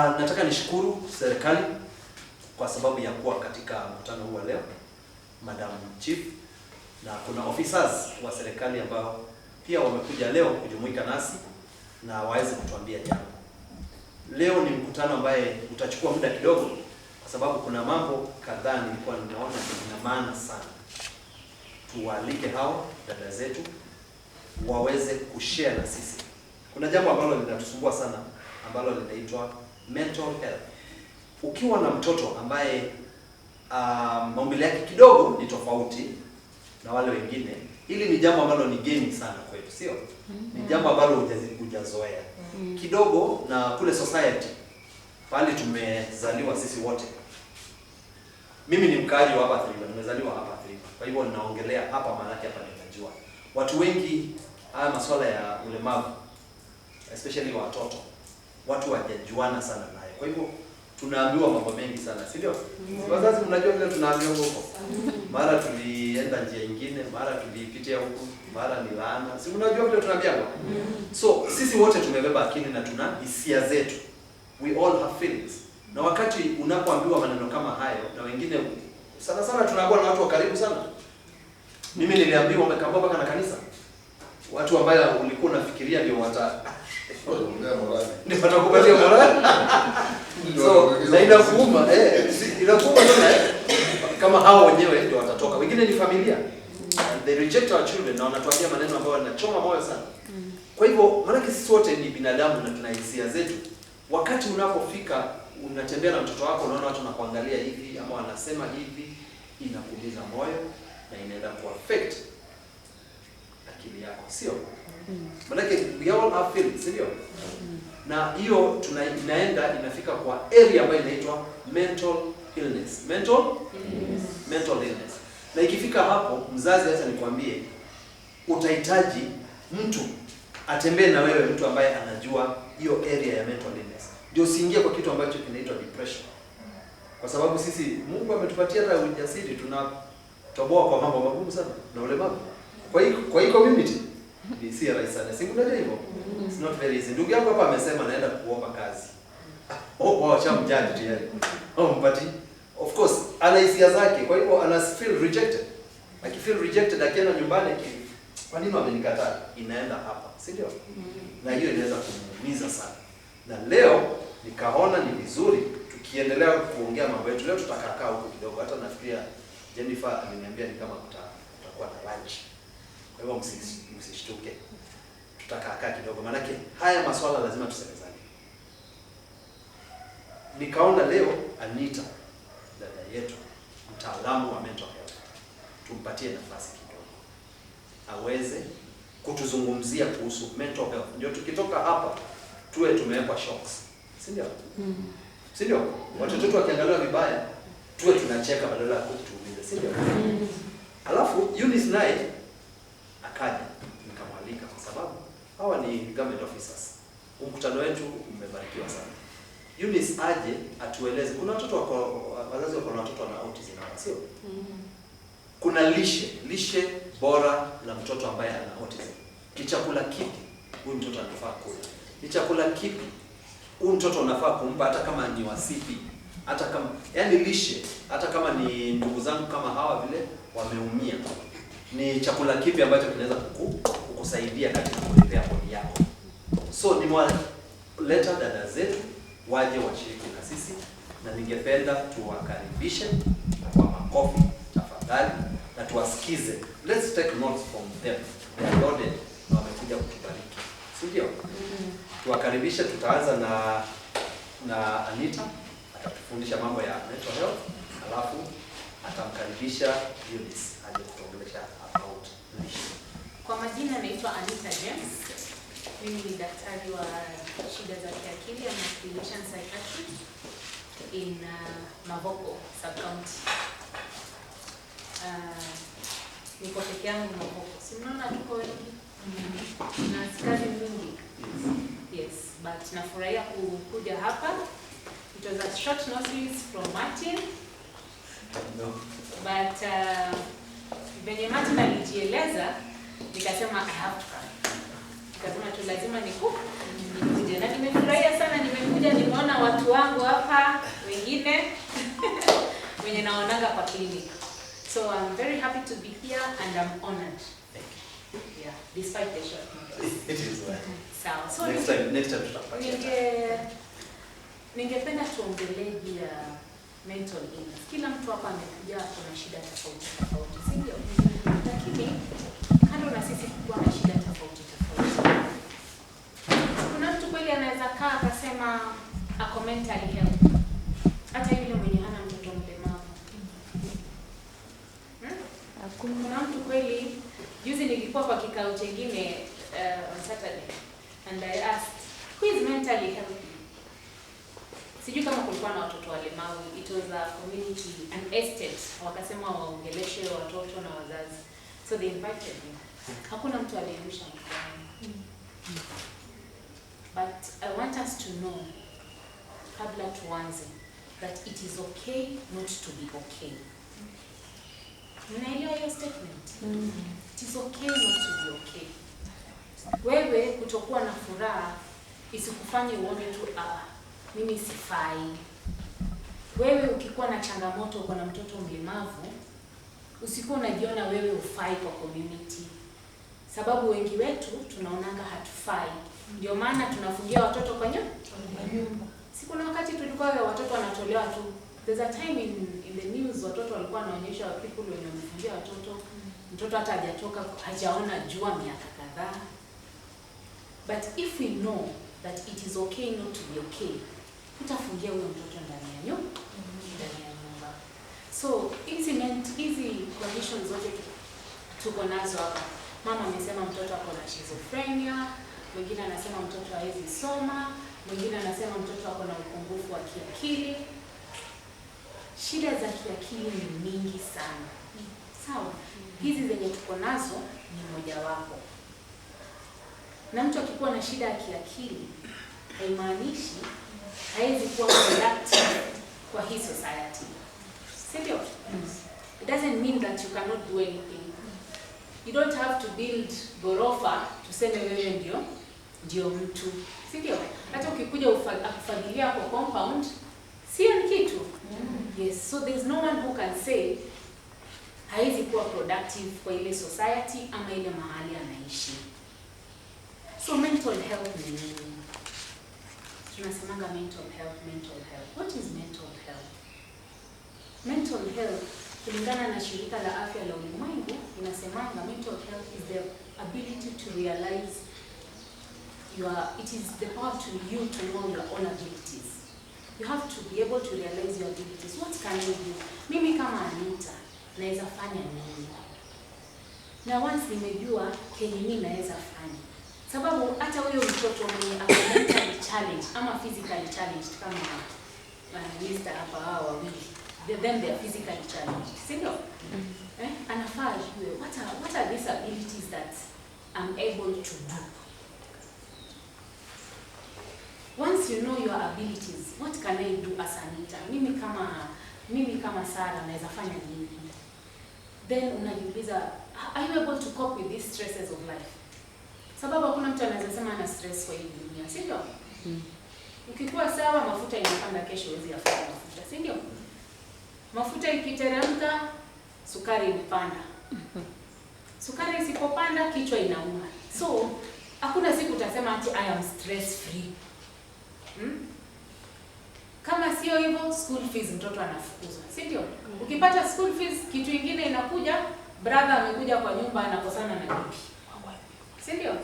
Nataka nishukuru serikali kwa sababu ya kuwa katika mkutano huu leo, Madam Chief, na kuna officers wa serikali ambao pia wamekuja leo kujumuika nasi na waweze kutuambia jambo. Leo ni mkutano ambaye utachukua muda kidogo kwa sababu kuna mambo kadhaa nilikuwa ninaona ina maana sana. Tuwaalike hao dada zetu waweze kushare na sisi. Kuna jambo ambalo linatusumbua sana ambalo linaitwa mental health. Ukiwa na mtoto ambaye maumbile yake kidogo ni tofauti na wale wengine, hili ni jambo ambalo ni geni sana kwetu, sio? Ni jambo ambalo hujazoea kidogo, na kule society pale tumezaliwa sisi wote. Mimi ni mkaaji wa hapa Thika, nimezaliwa hapa Thika. Kwa hivyo ninaongelea hapa maana yake hapa ninajua. Watu wengi haya masuala ya ulemavu, especially watoto, watu hawajajuana sana naye. Kwa hivyo tunaambiwa mambo mengi sana, si ndio? Wazazi mnajua vile tunaambiwa huko. Mara tulienda njia nyingine, mara tulipitia huko, mara ni laana. Si mnajua vile tunaambiwa? So sisi wote tumebeba akili na tuna hisia zetu. We all have feelings. Na wakati unapoambiwa maneno kama hayo, na wengine sana sana tunakuwa na watu wa karibu sana. Mimi niliambiwa umekambwa mpaka na kanisa. Watu ambao ulikuwa unafikiria ndio ndio watakupatia morali. So na inakuuma inakuuma sana kama hao wenyewe ndio watatoka. Wengine ni familia. They reject our children na wanatuambia maneno ambayo yanachoma moyo sana. Kwa hivyo maana sisi wote ni binadamu na tuna hisia zetu. Wakati unapofika unatembea na mtoto wako, unaona watu wanakuangalia hivi ama wanasema hivi, inakuumiza moyo na inaenda kuaffect akili yako, sio? Maana we all have feelings, sio? Na hiyo inaenda inafika kwa area ambayo inaitwa mental illness. Mental illness. Na ikifika hapo, mzazi hata nikwambie, utahitaji mtu atembee na wewe, mtu ambaye anajua hiyo area ya mental illness. Ndio usiingie kwa kitu ambacho kinaitwa depression. Kwa sababu sisi Mungu ametupatia hata ujasiri, tunatoboa kwa mambo magumu sana na ulemavu. Kwa hiyo community ni si rahisi sana. Si unajua hivyo? It's not very easy. Ndugu yangu hapa amesema naenda kuomba kazi. Chamjaji tayari. Mpati. Of course, ana hisia zake. Kwa hivyo ana feel rejected. Akifeel rejected akienda nyumbani kwa nini wamenikataa? Inaenda hapa, si ndio? Na hiyo inaweza kumuumiza sana. Na leo nikaona ni vizuri tukiendelea kuongea mambo yetu. Leo tutakaa huko kidogo. Hata nafikiria Jennifer ameniambia ni kama tutakuwa na lunch. Kwa hivyo msishtuke. Tutakaa kidogo maana haya masuala lazima tusemezane. Nikaona leo Anita, dada yetu, mtaalamu wa mental health, tumpatie nafasi kidogo aweze kutuzungumzia kuhusu mental health. Ndio tukitoka hapa tuwe tumewekwa shocks. Si ndio? Si ndio? Watoto wetu wakiangalia vibaya tuwe tunacheka badala ya kutuumiza. Si ndio? Alafu Eunice naye akaja nikamwalika kwa sababu hawa ni government officers. Mkutano wetu umebarikiwa sana. Eunice aje atueleze, kuna watoto wazazi wako na watoto wana autism na sio? Kuna lishe bora la mtoto ambaye ana autism. Ni chakula kipi huyu mtoto anafaa kula? Ni chakula kipi huyu mtoto unafaa kumpa, hata kama ni wasipi, hata kama yani lishe, hata kama ni ndugu zangu kama hawa vile wameumia. Ni chakula kipi ambacho kinaweza kukusaidia katika kulipea bodi yako? So nimewaleta dada zetu waje washiriki na sisi, na ningependa tuwakaribishe kwa makofi tafadhali na tuwasikize. Let's take notes from them. They are loaded na wamekuja kutubariki. Si ndio? Tuwakaribishe. Tutaanza na Anita, atatufundisha mambo ya mental health, alafu atamkaribisha Eunice aje kutuongelesha about lishe. Kwa majina naitwa Anita James. Mimi ni daktari wa shida za kiakili and clinician psychiatrist in Mavoko sub-county. Niko peke yangu Mavoko. Si mnaona tuko wengi? Na kazi nyingi. Yes, but nafurahia kuja hapa. It was a short notice from Martin. No. But venye Martin alijieleza, nikasema I have to come. Nikasema tu lazima nikuje, na nimefurahia sana nimekuja, nimeona watu wangu hapa wengine wenye naonanga kwa clinic. So I'm very happy to be here and I'm honored. Thank you. Yeah, despite the short notice. It is well. Sawa. So Next time tutapatia. Ningependa tuongelee juu ya mental illness. Kila mtu hapa amekuja kuna shida tofauti, si ndio? Lakini kando na sisi kuwa na shida tofauti. Kuna mtu kweli anaweza kaa akasema ako mentally health. Hata yule mwenye hana mtoto mlemavu. Kuna mtu kweli, juzi nilikuwa kwa kikao chengine on Saturday and I asked who is mentally healthy? Sijui kama kulikuwa na watoto walemavu. It was a community, an estate. Wakasema waongeleshe watoto na wazazi. So they invited me. Hakuna mtu aliyerusha mkono. But I want us to know, kabla tuanze, that it is okay not to be okay. Mnaelewa hiyo statement? It is okay not to be okay. Wewe kutokuwa na furaha isikufanye uone tu mimi sifai. Wewe ukikuwa na changamoto, uko na mtoto mlemavu, usikuwa unajiona wewe ufai kwa community. Sababu wengi wetu tunaonanga hatufai. Ndio maana tunafungia watoto kwa nyumba. Siku na wakati tulikuwa watoto wanatolewa tu. There's a time in the news watoto walikuwa wanaonyesha people wenye wamefungia watoto. Mtoto hata hajatoka, hajaona jua miaka kadhaa. But if we know that it is okay not to be okay, utafungia huyo mtoto ndani ya nyumba. So hizi conditions zote tuko nazo hapa. Mama amesema mtoto ako na schizophrenia, mwingine anasema mtoto hawezi soma, mwingine anasema mtoto ako na upungufu wa kiakili. Shida za kiakili ni mingi sana. Sawa? Hizi zenye tuko nazo ni mojawapo. Na mtu akikuwa na shida ya kiakili haimaanishi haiwezi kuwa productive kwa hii society. Sindio? It doesn't mean that you cannot do anything. You don't have to build ghorofa tuseme wewe ndio mtu. Sindio? Hata ukikuja akufagilia kwa compound, sio kitu. Yes, so there's no one who can say haiwezi kuwa productive kwa ile society ama ile mahali anaishi. So mental health ni nini? Tunasemanga mental health. What is mental health? Mental health, kulingana na shirika la afya la ulimwengu, inasemanga mental health is the ability to realize it is the power to you to know your own abilities. You have to be able to realize your abilities. What can you do? Mimi kama Anita, naweza fanya nini? Na once nimejua kenye mimi naweza fanya. Sababu hata huyo mtoto mwenye ako mentally challenged ama physically challenged kama Mr. hapa hao wawili, then they are physically challenged. Sindio? Anafaa ajue what are these abilities that I'm able to do. Once you know your abilities, what can I do as Anita? Mimi kama Sarah naweza fanya nini? Then unajiuliza, are you able to cope with these stresses of life? Sababu hakuna mtu anaweza sema ana stress kwa hii dunia, si ndio? Ukikuwa sawa, mafuta inapanda, kesho huwezi afanya mafuta, si ndio? Mafuta ikiteremka, sukari imepanda. Sukari isipopanda, kichwa inauma. So, hakuna siku utasema ati I am stress free. Kama sio hivyo, school fees mtoto anafukuzwa, si ndio? Ukipata school fees, kitu kingine inakuja, brother amekuja kwa nyumba anakosana na bibi. Si ndio?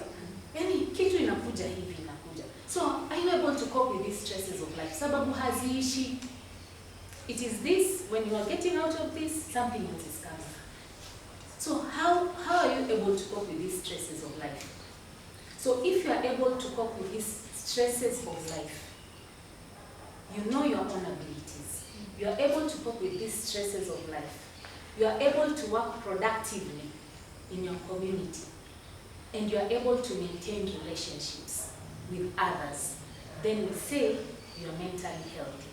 Yaani kitu inakuja hivi inakuja. So, are you able to cope with these stresses of life? Sababu haziishi. It is this, when you are getting out of this, something else is coming. So, how are you able to cope with these stresses of life? So, if you are able to cope with these stresses of life, you know your own abilities. You are able to cope with these stresses of life. You are able to work productively in your community. And you are able to maintain relationships with others. Then we say you are mentally healthy.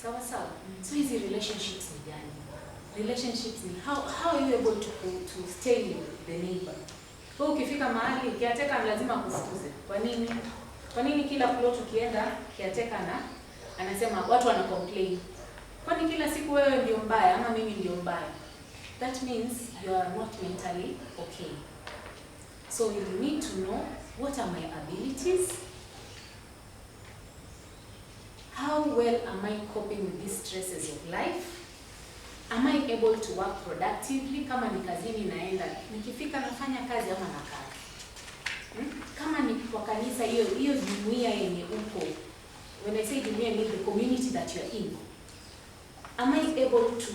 Sawa sawa? So hizi relationships ni gani? Relationships ni how are you able to stay with the neighbor? Kwa ukifika mahali ukiateka lazima kufukuze. Kwa nini? Kwa nini kila kila plot ukienda caretaker anasema watu wana complain. Kwani kila siku wewe ndio mbaya ama mimi ndio mbaya? That means you are not mentally okay. So you need to know what are my abilities? How well am I coping with these stresses of life? Am I able to work productively? Kama ni kazini naenda, nikifika nafanya kazi ama nakaa. Kama ni kwa kanisa hiyo jumuiya yenye uko. When I say jumuiya, I mean the community that you're in. Am I able to,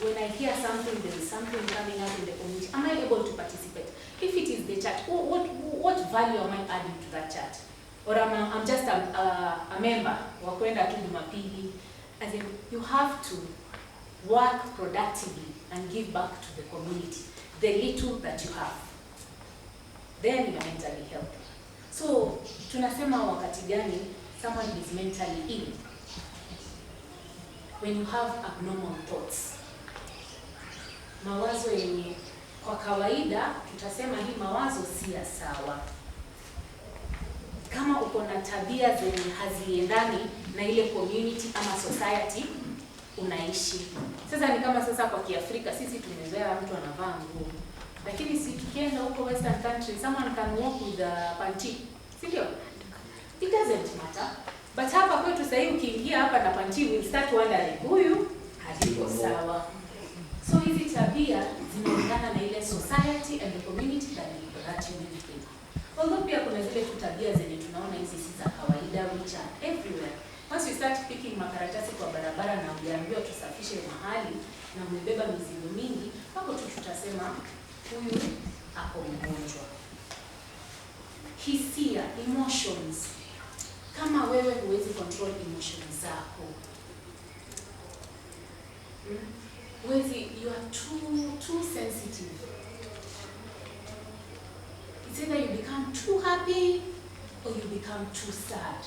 when I hear something, there is something coming up in the community, am I able to participate? If it is the church, what value am I adding to that church? Or I'm just a member, wakwenda tu Jumapili. As in, you have to work productively and give back to the community, the little that you have. Then you are mentally healthy. So, tunasema wakati gani someone is mentally ill? When you have abnormal thoughts. Mawazo yenye kwa kawaida tutasema hii mawazo si ya sawa. Kama uko na tabia zenye haziendani na ile community ama society unaishi. Sasa ni kama sasa kwa Kiafrika sisi tumezoea mtu anavaa nguo. Lakini si tukienda huko western country, someone can walk with a panty. Sio? It doesn't matter. But hapa kwetu sasa hivi ukiingia hapa na panty, will start wondering, huyu haliko sawa. So hizi tabia zinaungana na ile society and the community that you live in. Although pia kuna zile tabia zenye tunaona hizi si za kawaida, which are everywhere. Once you start picking makaratasi kwa barabara na ukiambiwa tusafishe mahali na umebeba mizigo mingi, hapo tu tutasema huyu ako mgonjwa. Hisia, emotions. Kama wewe huwezi control emotions zako, you are too sensitive. It's either you become too happy or you become too sad.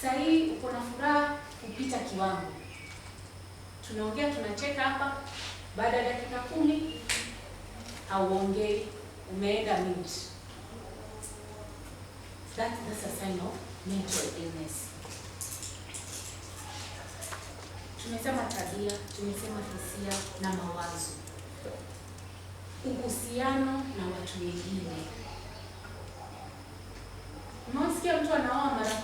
Sahi uko na furaha kupita kiwango. Tunaongea tunacheka hapa, baada ya dakika 10 hauongei, umeenda mute. That's a sign of mental illness. Tumesema tabia, tumesema hisia na mawazo. Uhusiano na watu wengine. Unasikia mtu anaoa mara 10.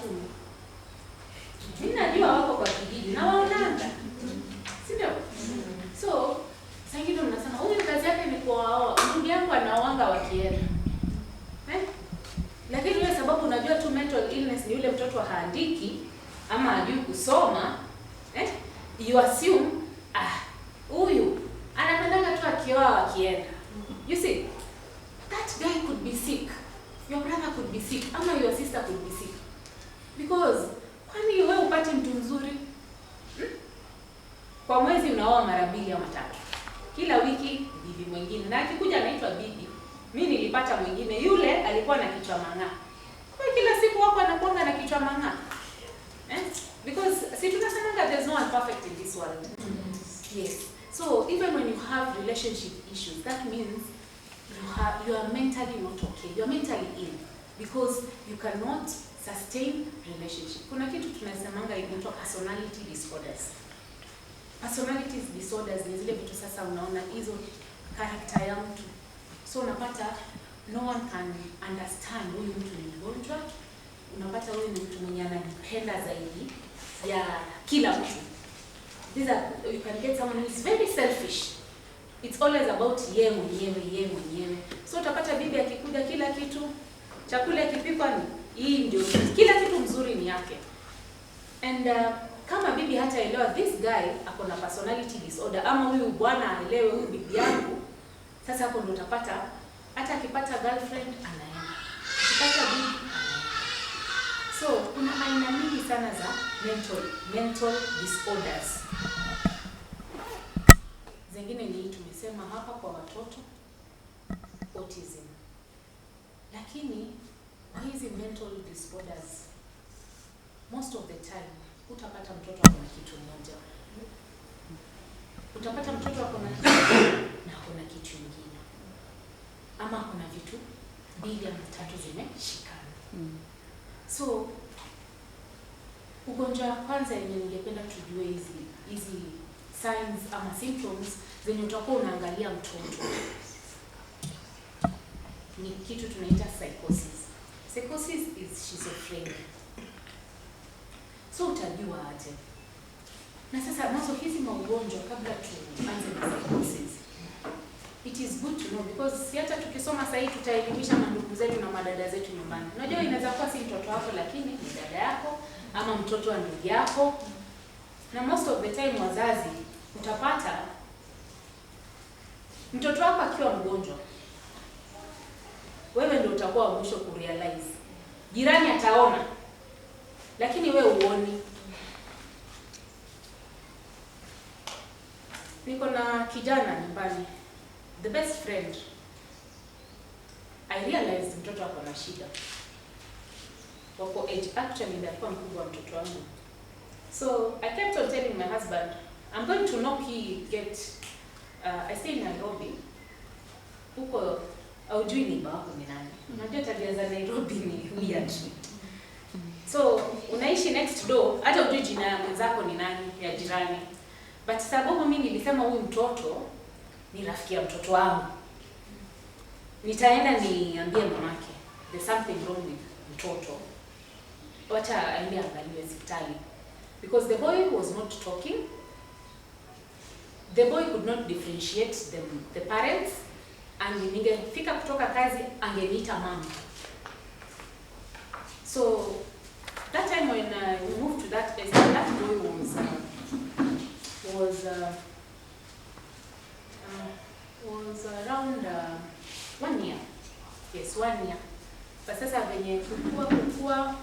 Mimi najua wako kwa kijiji na waonanga. Sio? So, sangine mnasema huyu kazi yake ni kuoa. Ndugu yangu anaoanga wakienda. Lakini wewe sababu unajua tu mental illness ni yule mtoto haandiki ama hajui kusoma, you assume huyu anapendanga tu akioa akienda. You see, that guy could be sick. Your brother could be sick ama your sister could be sick. Because kwani wewe upate mtu mzuri? Kwa mwezi unaoa mara 2 au 3. Kila wiki bibi mwingine na akikuja anaitwa bibi. Mimi nilipata mwingine yule alikuwa na kichwa mang'aa. Kwa kila siku wako anakuwa na kichwa mang'aa. Because si tunasemanga there's no one perfect in this world. Yes. So even when you have relationship issues, that means you are mentally not okay. You are mentally ill because you cannot sustain relationship. Kuna kitu tunasemanga inaitwa personality disorders. Personality disorders ni zile vitu sasa unaona hizo character ya mtu. So unapata no one can understand huyu mtu ni mgonjwa. Unapata huyu ni mtu mwenye anajipenda zaidi ya kila mtu. You can get someone who is very selfish. It's always about yeye mwenyewe. So utapata bibi akikuja kila kitu, chakula kipikwa ni hii ndio, kila kitu mzuri ni yake. And kama bibi hataelewa this guy ako na personality disorder ama huyu bwana aelewe huyu bibi yangu, sasa hapo ndio utapata hata akipata girlfriend anaenda. Akipata bibi anaenda. So kuna aina nyingi sana za mental disorders. Zingine ni tumesema hapa kwa watoto, autism. Lakini kwa hizi mental disorders most of the time utapata mtoto akona kitu moja. Utapata mtoto akona na akona kitu kingine. Ama kuna vitu 2 au 3 zimeshikana. So Ugonjwa wa kwanza yenye ningependa tujue hizi signs ama symptoms zenye utakuwa unaangalia mtoto ni kitu tunaita psychosis. Psychosis is schizophrenia. So utajua aje? Na sasa mwanzo hizi maugonjwa kabla tuanze na psychosis, it is good to know because si hata tukisoma sasa tutaelimisha mandugu zetu na madada zetu nyumbani. Unajua inaweza kuwa si mtoto wako lakini ni dada yako ama mtoto wa ndugu yako. Na most of the time wazazi utapata mtoto wako akiwa mgonjwa, wewe ndio utakuwa mwisho kurealize. Jirani ataona lakini wewe uoni. Niko na kijana nyumbani, the best friend. I realized mtoto wako na shida. Wako age, actually ndio alikuwa mkubwa wa mtoto wangu. So I kept on telling my husband, I'm going to knock I stay in Nairobi. Huko haujui ni wako ni nani. Unajua tabia za Nairobi ni weird. So unaishi next door, hata hujui jina ya mwenzako ni nani, ya jirani. But sababu mimi nilisema huyu mtoto ni rafiki ya mtoto wangu, nitaenda niambie mamake there's something wrong with mtoto, wacha aende angaliwe hospitali. Because the boy was not talking, the boy could not differentiate the parents, and ningefika kutoka kazi angeniita mama. So that time when we moved to that estate, that boy was around 1 year. Yes, 1 year. But sasa venye kukua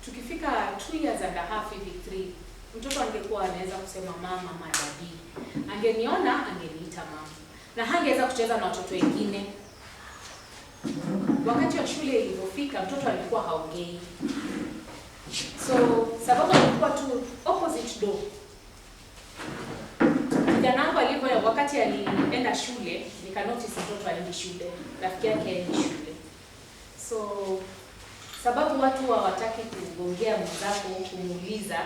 tukifika 2 years and a half hivi 3, mtoto angekuwa anaweza kusema mama, madadi. Angeniona angeniita mama. Na hangeweza kucheza na watoto wengine. Wakati wa shule ilipofika mtoto alikuwa haongei. So sababu alikuwa tu opposite door. Kijana wangu alipo wakati alienda shule, nika notice mtoto aendi shule, rafiki yake aendi shule. So sababu watu hawataki kugongea mzako kumuuliza,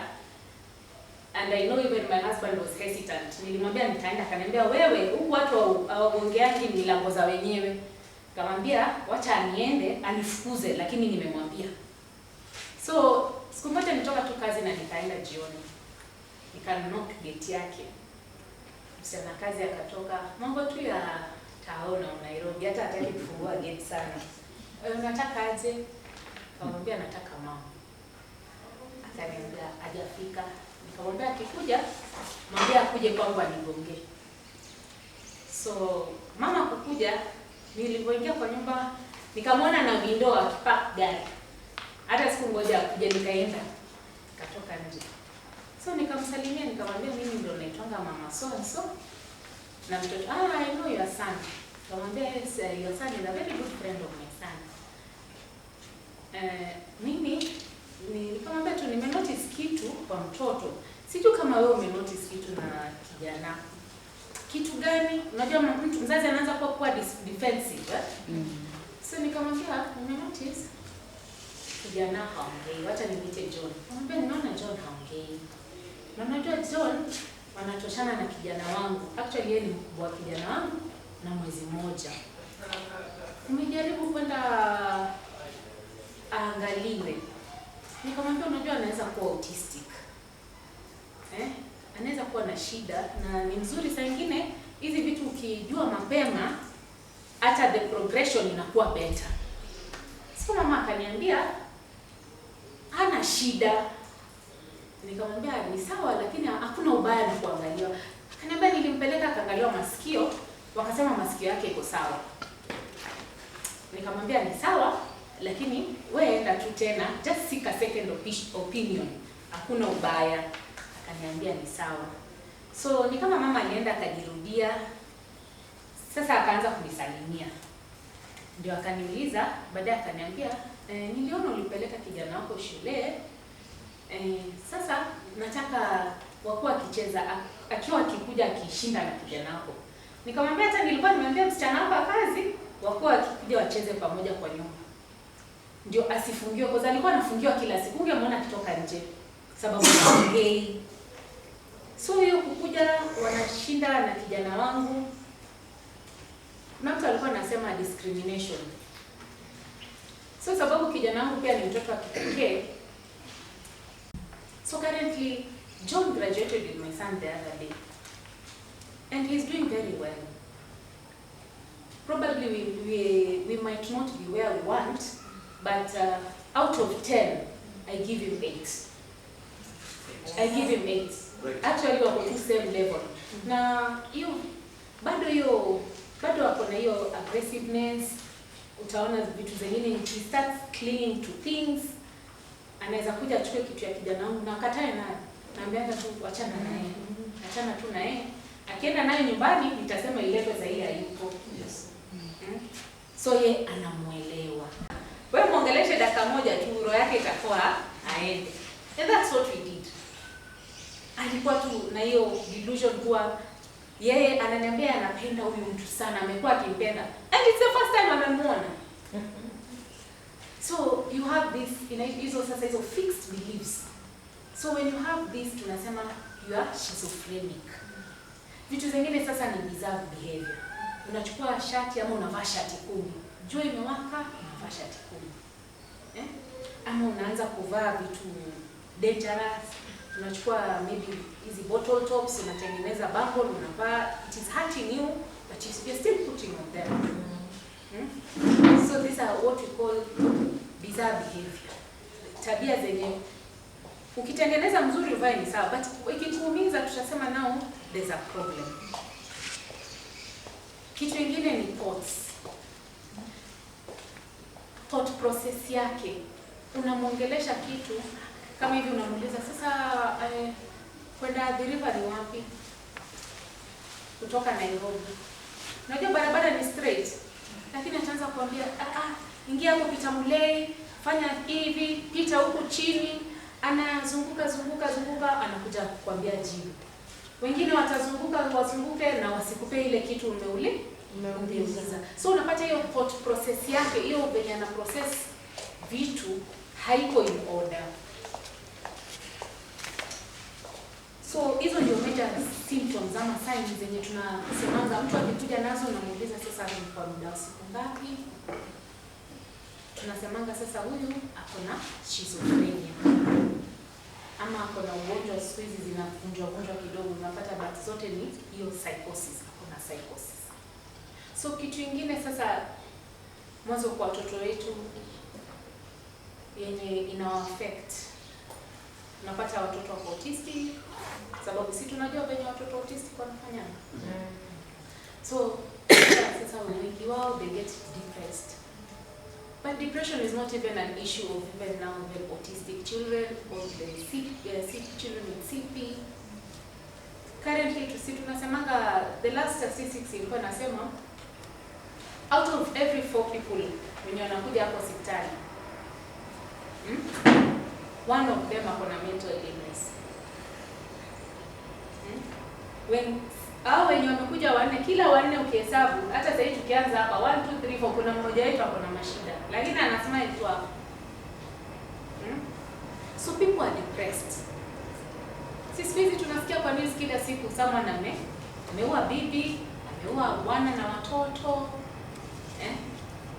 and I know even my husband was hesitant. Nilimwambia nitaenda, akaniambia wewe huku watu hawagongeangi milango za wenyewe. Nikamwambia wacha aniende anifukuze, lakini nimemwambia. So siku moja nitoka tu kazi na nikaenda jioni. Nikanock gate yake. Msichana kazi akatoka, mambo tu ya taona Nairobi, hata hataki kufungua gate sana. Unataka aje? Nikamwambia nataka mama. Akaniambia hajafika. Nikamwambia akikuja, mwambie akuje kwangu anigongee. So mama kukuja, nilipoingia kwa nyumba, nikamwona na window akipark gari. Hata siku ngoja akuje nikaenda. Katoka nje. So nikamsalimia, nikamwambia mimi ndio naitwanga mama so and so. Na mtoto, I know your son. Nikamwambia yes, your son is a very good friend of my son. Mimi nikamwambia tu nimenotice kitu kwa mtoto. Sijui kama wewe umenotice kitu na kijana. Kitu gani? Unajua mtu mzazi anaanza kuwa defensive, eh? So nikamwambia nimenotice kijana haongei, wacha niite John. Nikamwambia nimeona John haongei. Na unajua John wanatoshana na kijana wangu. Actually yeye ni mkubwa wa kijana wangu na mwezi mmoja. Nimejaribu kwenda angaliwe. Nikamwambia unajua anaweza kuwa autistic. Anaweza kuwa na shida na ni mzuri saa nyingine hizi vitu ukijua mapema hata the progression inakuwa better. Sasa mama akaniambia hana shida. Nikamwambia ni sawa lakini hakuna ubaya na kuangaliwa. Akaniambia nilimpeleka akaangaliwa masikio, wakasema masikio yake iko sawa. Nikamwambia ni sawa lakini wewe enda tu tena, just seek a second opinion. Hakuna ubaya. Akaniambia ni sawa. So ni kama mama alienda akajirudia. Sasa akaanza kunisalimia. Ndio akaniuliza, baadaye akaniambia, niliona ulipeleka kijana wako shule. Sasa nataka wakuwa akicheza akiwa akikuja akishinda na kijana wako. Nikamwambia hata nilikuwa nimeambia msichana wako kazi wakuwa akikuja wacheze pamoja kwa nyumba. Ndio asifungiwe kwa sababu alikuwa anafungiwa kila siku. Ungemwona akitoka nje. sababu haongei. So hiyo kukuja wanashinda na kijana wangu. Kuna mtu alikuwa anasema discrimination. So sababu kijana wangu pia ni mtoto wa kipekee. So currently John graduated with my son the other day. And he's doing very well. Probably we might not be where we want, but out of 10, I give him 8. I give him 8. Actually, we're on the same level. Na bado wako na hiyo aggressiveness. Utaona vitu zingine, he starts clinging to things. Anaweza kuja achukue kitu ya kijana wangu na akatae naye. Naambianga tu achana naye. Achana tu naye. Akienda naye nyumbani nitasema ile pesa ile haipo. Yes. So yeye anamuelewa. Wewe muongeleshe dakika moja tu roho yake itakuwa aende. And that's what we did. Alikuwa tu na hiyo delusion kuwa yeye ananiambia anapenda huyu mtu sana, amekuwa akimpenda. And it's the first time amemuona. So you have this hizo sasa hizo fixed beliefs. So when you have this tunasema you are schizophrenic. Vitu zingine sasa ni bizarre behavior. Unachukua shati ama unavaa shati 10. Jua imewaka, unavaa shati 10. Ama unaanza kuvaa vitu dangerous. Unachukua maybe hizi bottle tops, unatengeneza bumble, unavaa, it is hurting you, but you're still putting on them. So these are what we call bizarre behavior. Tabia zenye ukitengeneza mzuri uvae ni sawa, but ikikuumiza tutasema now there's a problem. Kitu kingine ni thought process yake. Unamwongelesha kitu kama hivi, unamuuliza sasa kwenda The River ni wapi? Kutoka Nairobi. Unajua barabara ni straight, lakini ataanza kuambia ingia hapo, pita Mulei, fanya hivi, pita huku chini. Anazunguka anakuja kukuambia jibu. Wengine wazunguke na wasikupe ile kitu umeuliza. So unapata hiyo thought process yake, hiyo venye ana process vitu haiko in order. So hizo ndio major symptoms ama signs zenye tunasemanga mtu akikuja nazo na muuliza sasa ni kwa muda wa siku ngapi? Tunasemanga sasa huyu ako na schizophrenia. Ama ako na ugonjwa siku hizi zinavunjwa kidogo, unapata but zote ni hiyo psychosis, ako na psychosis. So kitu kingine sasa mwanzo kwa watoto wetu yenye ina affect. Unapata watoto wa autistic, sababu si tunajua venye watoto autistic wanafanya. So sasa wengi wao they get depressed. But depression is not even an issue of even now with autistic children or the sick children with CP. Currently tunasemanga the last statistics ilikuwa nasema out of every 4 people wenye wanakuja hapo hospitali, one of them ako na mental illness. When wenye wamekuja wanne, kila wanne ukihesabu, hata sasa hivi tukianza hapa 1 2 3 4 kuna mmoja wetu ako na mashida, lakini anasema iko hapo. So people are depressed. Sisi hizi tunasikia kwa news kila siku someone ameua bibi, ameua wana na watoto,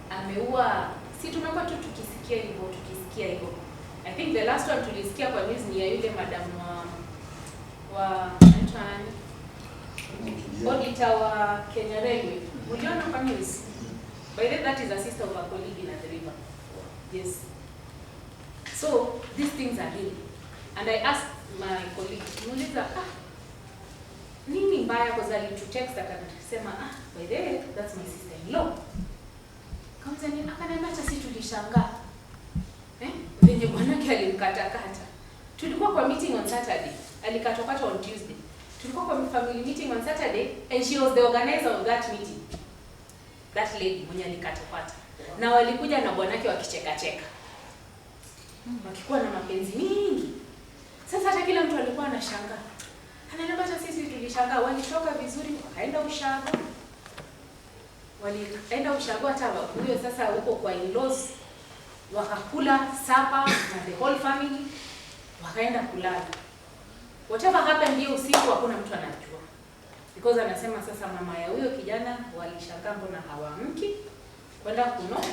ameua. Si tunakuwa tu tukisikia hivyo. I think the last one tulisikia kwa news ni ya yule madam wa auditor wa Kenya Railway. Uliona kwa news? By the way, that is a sister of a colleague in The River. Yes. So these things are real. And I asked my colleague, muuliza, nini mbaya kwa sababu to text akasema, by the way, that's my sister-in-law. Kwanza ni akaniambia hata sisi tulishangaa. Venye bwanake alimkatakata. Tulikuwa kwa meeting on Saturday, alikatokata on Tuesday. Tulikuwa kwa family meeting on Saturday and she was the organizer of that meeting. That lady mwenye alikatokata. Na walikuja na bwanake wakicheka. Wakikuwa na mapenzi mingi. Sasa hata kila mtu alikuwa anashangaa. Ananiambia hata sisi tulishangaa, walitoka vizuri wakaenda ushago hata huyo sasa huko kwa in-laws wakakula sapa na the whole family. wakaenda kulala. Whatever happened hiyo usiku hakuna mtu anajua. Because anasema sasa mama ya huyo kijana walishangaa mbona hawaamki kwenda kuno,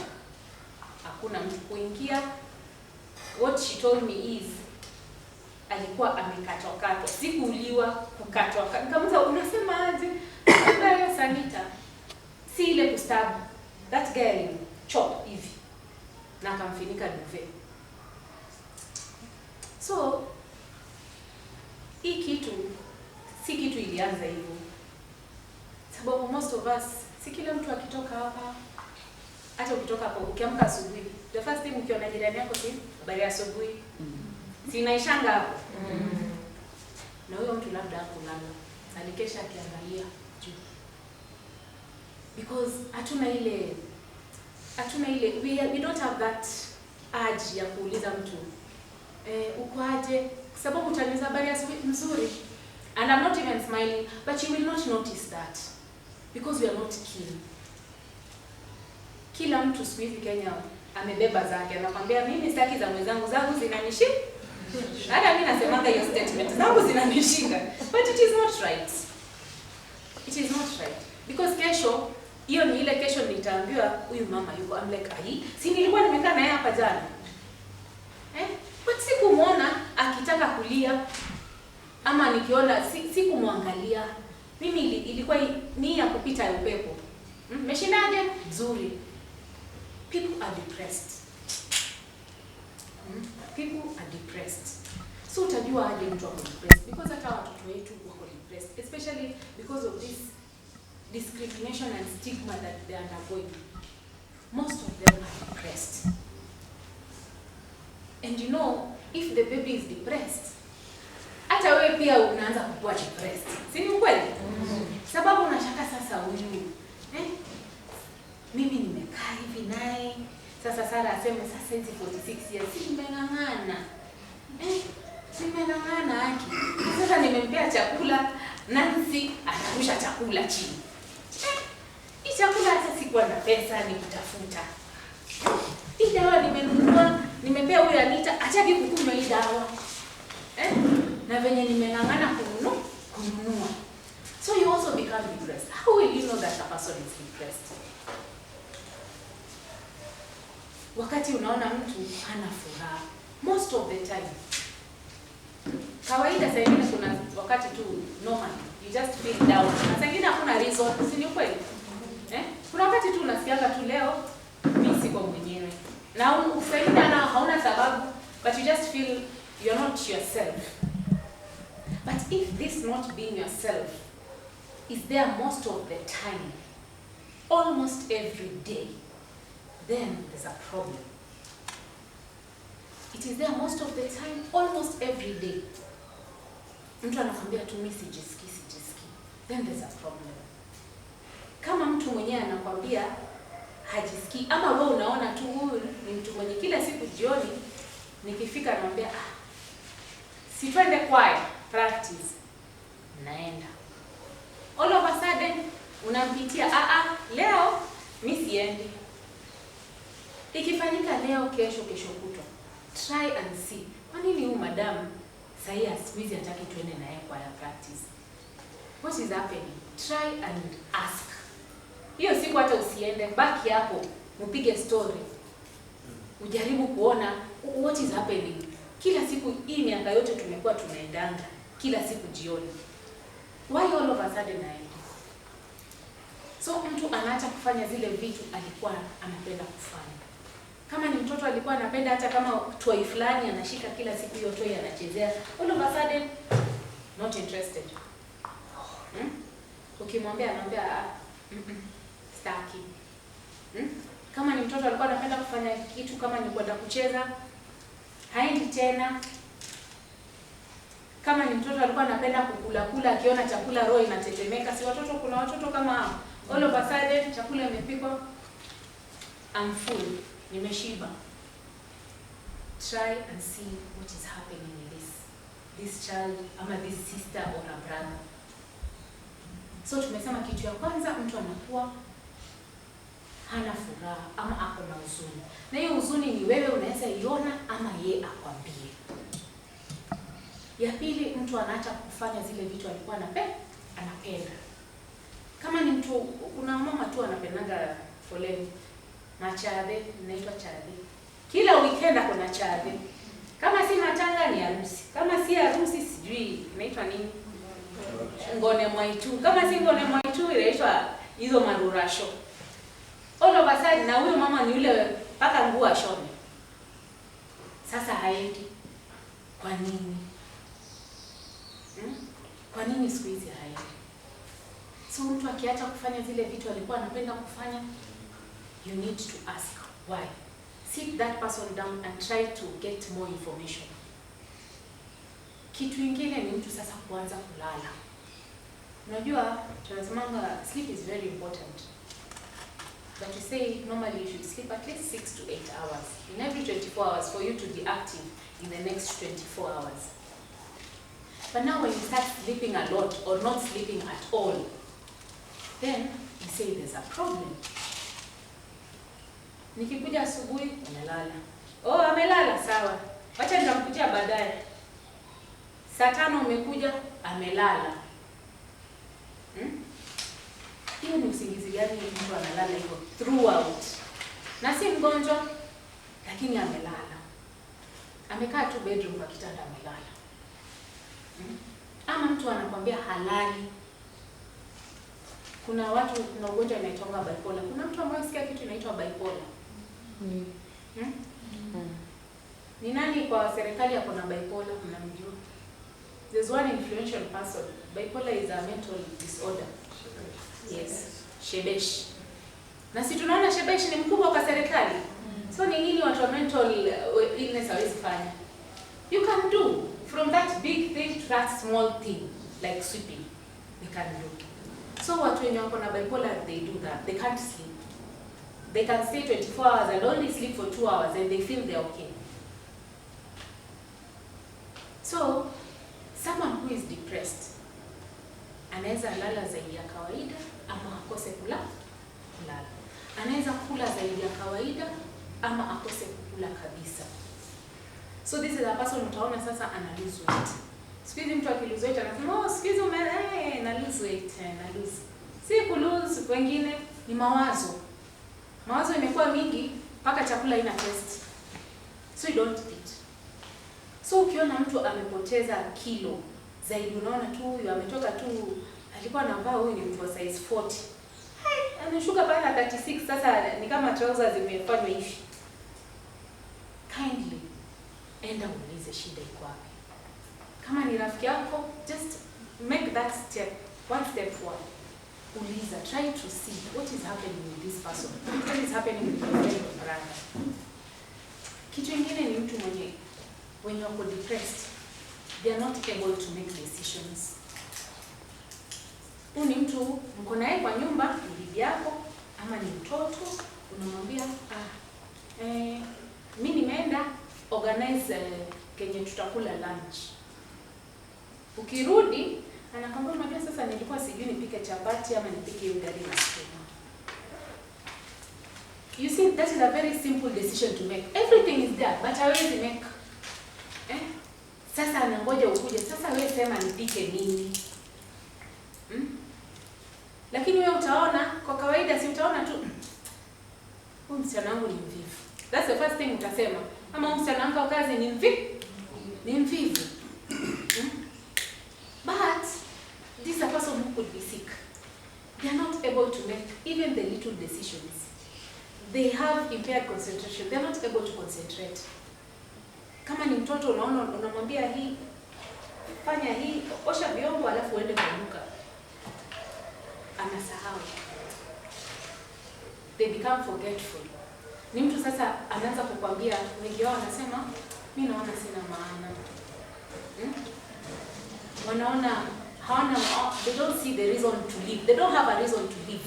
hakuna mtu kuingia. What she told me is alikuwa amekatwa, sikuuliwa, kukatwa. Nikamuuliza unasema aje? Ndio Anita. Si ile kustabu. That girl chop hivi. Na akamfinika duvet. So hii kitu si kitu ilianza hivyo. Sababu most of us, si kila mtu akitoka hapa, hata ukitoka hapo ukiamka asubuhi, the first thing ukiona jirani yako si habari ya asubuhi. Si inaishanga hapo. Na huyo mtu labda hakulala. Alikesha akiangalia juu. Because hatuna ile we don't have that urge ya kuuliza mtu uko aje, sababu utaniuliza habari ya asubuhi nzuri. And I'm not even smiling, but you will not notice that because we are not keen. Kila mtu siku hizi Kenya amebeba zake, anakuambia mimi sitaki za mwenzangu, zangu zinanishika. Hata mimi nasemanga hiyo statement, zangu zinanishinda. But it is not right. It is not right. Because kesho, hiyo ni ile kesho nitaambiwa huyu mama yuko. I'm like, ai, si nilikuwa nimekaa naye hapa jana. But sikumuona akitaka kulia ama nikiona sikumwangalia. Mimi ilikuwa ni ya kupita ya upepo. Meshindaje? Nzuri. People are depressed. People are depressed. So utajua aje mtu ako depressed? Because hata watoto wetu wako depressed, especially because of this discrimination and stigma that they are undergoing. Most of them are depressed. And you know, if the baby is depressed, hata wewe pia unaanza kuwa depressed. Si ni ukweli? Sababu unashaka sasa huyu. Mimi nimekaa hivi naye. Sasa Sara aseme sasa hizi 46 years nimeng'ang'ana. Nimeng'ang'ana haki. Sasa nimempea chakula, Nancy atarusha chakula chini. Hii chakula hata sikuwa na pesa ni kutafuta. Hii dawa nimenunua, nimepea huyu Anita, hataki kukunywa hii dawa. Na venye nimeng'ang'ana kununua. So you also become depressed. How will you know that a person is depressed? Wakati unaona mtu hana furaha, most of the time. Kawaida saa ingine kuna wakati tu normal, you just feel down. Na saa ingine hakuna reason, si ni kweli? Kuna wakati tu unasikianga tu leo mimi siko mwenyewe. Na saa ingine hauna sababu, but you just feel you're not yourself. But if this not being yourself is there most of the time, almost every day, then there's a problem. It is there most of the time, almost every day. Mtu anakuambia tu mimi sijisikii. Then there's a problem. Kama mtu mwenyewe anakuambia hajisikii, ama wewe unaona tu huyu ni mtu mwenye kila siku jioni nikifika anamwambia si twende choir practice, naenda. All of a sudden unampitia leo mimi siendi. Ikifanyika leo, kesho kutwa, try and see. Kwa nini huyu madam sasa asimizi hataki tuende naye kwa practice? What is happening? Try and ask. Hiyo siku hata usiende, baki hapo, mpige story. Ujaribu kuona what is happening. Kila siku hii miaka yote tumekuwa tunaendanga kila siku jioni. Why all of a sudden naenda? So mtu anaacha kufanya zile vitu alikuwa anapenda kufanya. Kama ni mtoto alikuwa anapenda hata kama toy fulani anashika kila siku hiyo toy anachezea, all of a sudden not interested. Ukimwambia anambia staki. Kama ni mtoto alikuwa anapenda kufanya kitu kama ni kwenda kucheza, haendi tena. Kama ni mtoto alikuwa anapenda kukula akiona chakula roho inatetemeka, si watoto, kuna watoto kama hao. All of a sudden chakula imepikwa, I'm full, nimeshiba. Try and see what is happening in this child ama this sister or a brother. So tumesema kitu ya kwanza, mtu anakuwa hana furaha ama ako na huzuni. Na hiyo huzuni ni wewe unaweza iona ama yeye akwambie. Ya pili, mtu anaacha kufanya zile vitu alikuwa anapenda. Kama ni mtu, kuna mama tu anapendanga foleni. Machade, inaitwa chade. Kila weekend kuna chade. Kama si matanga ni harusi. Kama si harusi sijui inaitwa nini? Ngone mwaitu. Kama si ngone mwaitu inaitwa hizo marurasho. All of a sudden, na huyo mama ni yule paka nguo ashone. Sasa haendi. Kwa nini? Kwa nini siku hizi haendi? So mtu akiacha kufanya zile vitu alikuwa anapenda kufanya, you need to ask why. Sit that person down and try to get more information. Kitu kingine ni mtu sasa kuanza kulala. Unajua, tunasemanga sleep is very important. But we say normally you should sleep at least 6 to 8 hours in every 24 hours for you to be active in the next 24 hours. But now when you start sleeping a lot or not sleeping at all, then you say there's a problem. Nikikuja asubuhi, amelala. Oh, amelala, sawa. Wacha nitamkutia baadaye. Saa 5 umekuja, amelala. Hiyo ni usingizi gani mtu analala hivyo throughout? Na si mgonjwa, lakini amelala. Amekaa tu bedroom kwa kitanda amelala. Ama mtu anakuambia halali. Kuna watu, kuna ugonjwa unaitwa bipolar. Kuna mtu ambaye sikia kitu inaitwa bipolar. Ni nani kwa serikali yako na bipolar mnamjua? There's one influential person. Bipolar is a mental disorder. Yes, Shebesh. Na si tunaona Shebesh ni mkubwa kwa serikali. So ni nini watu wa mental illness hawezi fanya? You can do from that big thing to that small thing like sweeping. They can do. So watu wenye wako na bipolar, they do that. They can't sleep. They can stay 24 hours and only sleep for 2 hours and they feel they're okay. So someone who is depressed anaweza lala zaidi ya kawaida ama akose kulala. Anaweza kula zaidi ya kawaida ama akose kukula kabisa. So this is a person utaona sasa ana lose weight. Siku hizi mtu akilose weight anasema, "Oh, siku hizi na lose weight, na lose." Si ku lose wengine ni mawazo. Mawazo imekuwa mingi mpaka chakula ina taste. So you don't eat. So ukiona mtu amepoteza kilo zaidi, unaona tu huyu ametoka tu, alikuwa anavaa, huyu ni mtu wa size 40. Ameshuka pale 36, sasa ni kama trousers zimefanywa hivi. Kindly enda uulize shida iko wapi. Kama ni rafiki yako, just make that step, one step forward. Uliza, try to see what is happening with this person. What is happening with your friend or brother. Kitu kingine ni mtu mwenye, when you are depressed, they are not able to make decisions. Huyu ni mtu mko naye kwa nyumba, ni bibi yako ama ni mtoto, unamwambia mimi nimeenda organize kenye tutakula lunch. Ukirudi anakwambia, unajua sasa nilikuwa sijui nipike chapati ama nipike ugali na sukuma. You see, that is a very simple decision to make. Everything is there, but hawezi make. Sasa anangoja ukuje, sasa wewe sema nipike nini? Lakini wewe utaona, kwa kawaida si utaona tu, huyu msichana wangu ni mvivu. That's the first thing utasema. Ama huyu msichana wangu kazi ni mvivu. But this is a person who could be sick. They are not able to make even the little decisions. They have impaired concentration. They are not able to concentrate. Kama ni mtoto unaona, unamwambia hii, fanya hii, osha vyombo alafu uende kwa duka. Anasahau. They become forgetful. Ni mtu sasa anaanza kukwambia, wengi wao wanasema, mimi naona sina maana. Wanaona hawana, they don't see the reason to live. They don't have a reason to live.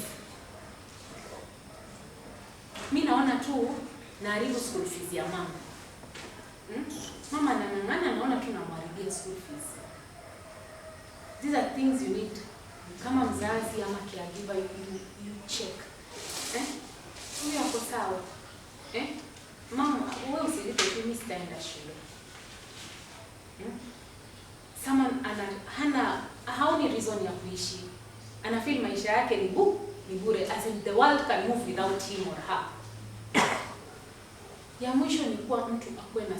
Mimi naona tu naharibu school fees ya mama. Mama anang'ang'ana, naona tu namharibia school fees. These are things you need. Kama mzazi ama caregiver, you check. Huyu hapo sawa. Mama, wewe usilipe tu, mimi sitaenda shule. reason ya kuishi. Ana feel maisha yake ni bure, as in the world can move without him or her. Ya mwisho ni kuwa mtu akuwe na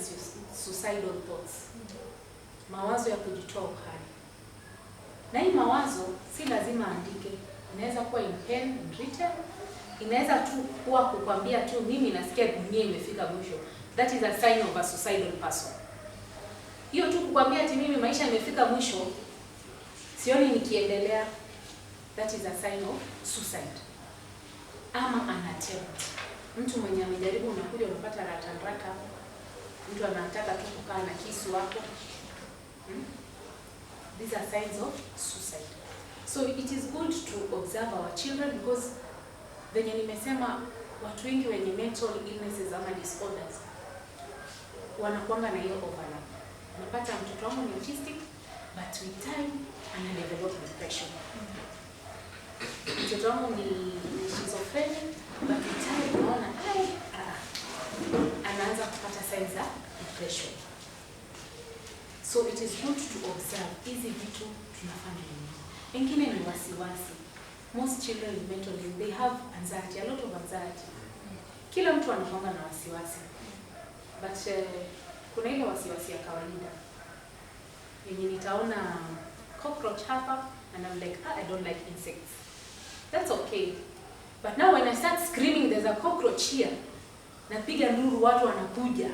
suicidal thoughts, mawazo ya kujitoa uhai. Na hii mawazo si lazima andike, inaweza kuwa in pen, in written, inaweza tu kuwa kukwambia tu mimi nasikia dunia imefika mwisho. That is a sign of a suicidal person. Hiyo tu kukwambia ati mimi maisha imefika mwisho, sioni nikiendelea, that is a sign of suicide. Ama an attempt. Mtu mwenye amejaribu, unakuja unapata rata, mtu anataka tu kukaa na kisu wako. These are signs of suicide. So it is good to observe our children, because venye nimesema watu wengi wenye mental illnesses ama disorders wanakuanga na hiyo overlap. Unapata mtoto wangu ni autistic, but with time ana develop depression. Mtoto wangu ni schizophrenic, but with time unaona anaanza kupata signs za depression. So it is good to observe hizi vitu tunafanya nini. Wengine ni wasiwasi. Most children with mental illness, they have anxiety, a lot of anxiety. Kila mtu anakuanga na wasiwasi. But kuna ile wasiwasi ya kawaida. Yenye nitaona cockroach hapa and I'm like, I don't like insects. That's okay. But now when I start screaming there's a cockroach here, napiga nduru, watu wanakuja,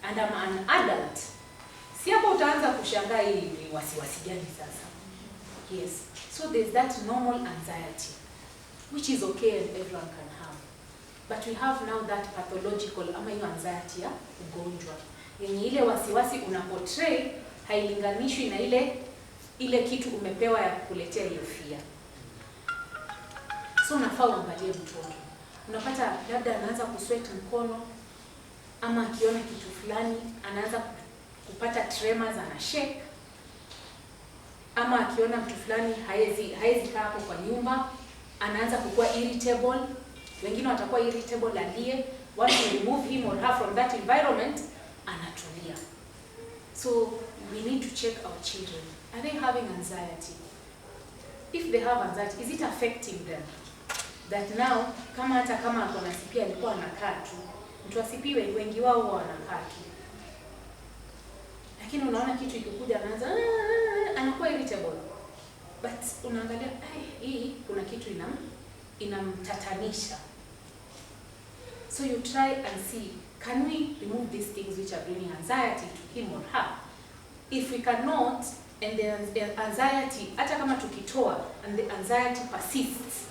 and I'm an adult, si hapo utaanza kushangaa hii ni wasiwasi gani sasa. Yes. So there's that normal anxiety, which is okay and everyone can have. But we have now that pathological ama hiyo anxiety ya ugonjwa. Yenye ile wasiwasi unaportray hailinganishwi na ile kitu umepewa ya kukuletea hiyo fear. So unafaa uangalie mtoto. Unapata labda anaanza kusweat mkono, ama akiona kitu fulani anaanza kupata tremors, ana shake. Ama akiona mtu fulani haezi kaa hapo kwa nyumba, anaanza kukua irritable. Wengine watakuwa irritable alie. Once you remove him or her from that environment, anatulia. So we need to check our children. Are they having anxiety? If they have anxiety, is it affecting them? That now, hata kama ako na CP alikuwa anakaa tu. Mtu wa CP wengi wao wanakaa tu. Lakini unaona kitu ikikuja anaanza anakuwa irritable. But unaangalia hii kuna kitu inamtatanisha. So you try and see, can we remove these things which are bringing anxiety to him or her? If we cannot, and the anxiety, hata kama tukitoa and the anxiety persists,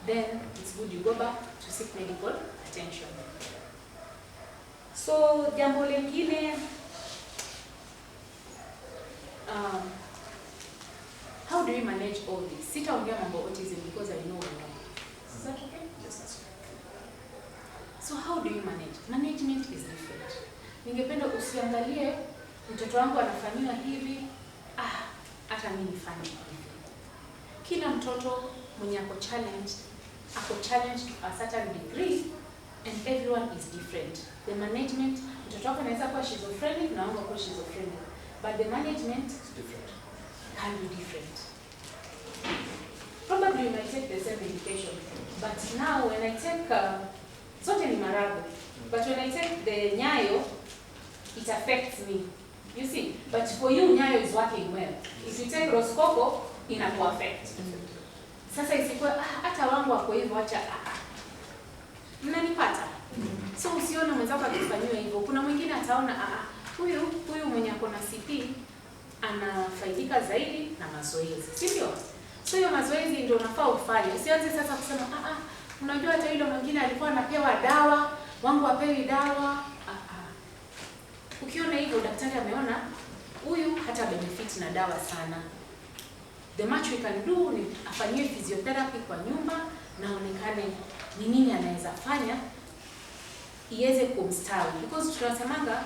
then it's good you go back to seek medical attention. So jambo lingine, how do we manage all this? Sitaongea mambo autism because I know we know. Is that okay? Yes, that's okay. So how do you manage? Management is different. Ningependa usiangalie mtoto wangu anafanyiwa hivi, hata mimi nifanye hivi. Kila mtoto mwenye ako challenged to a certain degree, and everyone is different. The management, mtoto wako anaweza kuwa schizophrenic na wangu kuwa schizophrenic, but the management is different. Can be different. Probably you might take the same medication, but now when I take zote ni marago, but when I take the nyayo, it affects me. You see, but for you nyayo is working well. If you take Roscoco, inaku affect. Sasa isikuwe hata wangu wako hivyo, acha mnanipata. So usione mwenzako akifanywa hivyo. Kuna mwingine ataona huyu mwenye ako na CP anafaidika zaidi na mazoezi, sivyo? So hiyo mazoezi ndio unafaa ufanye. Usianze sasa kusema unajua hata yule mwingine alikuwa anapewa dawa, wangu apewi dawa. Ukiona hivyo daktari ameona huyu hata benefit na dawa sana. The much we can do ni afanywe physiotherapy kwa nyumba na onekane ni nini anaweza fanya iweze kumstawi, because tunasemanga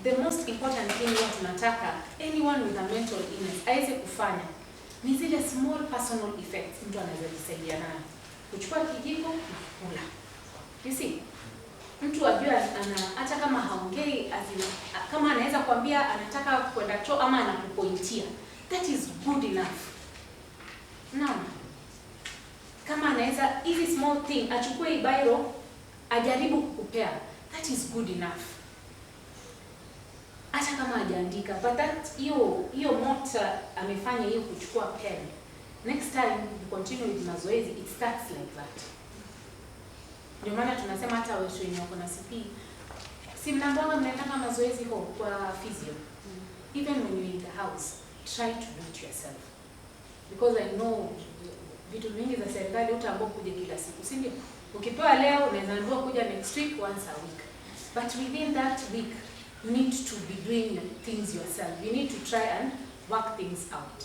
the most important thing what tunataka anyone with a mental illness aweze kufanya ni zile small personal effects mtu anaweza kusaidia nayo. Kuchukua kijiko na kula. You see? Mtu ajua hata kama haongei, kama anaweza kuambia anataka kwenda choo ama anakupointia. That is good enough. Naam. Kama anaweza hizi small thing achukue hii biro ajaribu kukupea, that is good enough. Hata kama hajaandika, but that hiyo mota amefanya hiyo kuchukua pen. Next time you continue with mazoezi, it starts like that. Ndio maana tunasema hata wewe wenye wako na CP, si mnaambiwa mnaenda mazoezi kwa physio. Even when you're in the house, try to do it yourself. Because I know vitu vingi za serikali utaambiwa kuja kila siku, si ndio? Ukipewa leo unaweza ambiwa kuja next week, once a week. But within that week, you need to be doing things yourself. You need to try and work things out.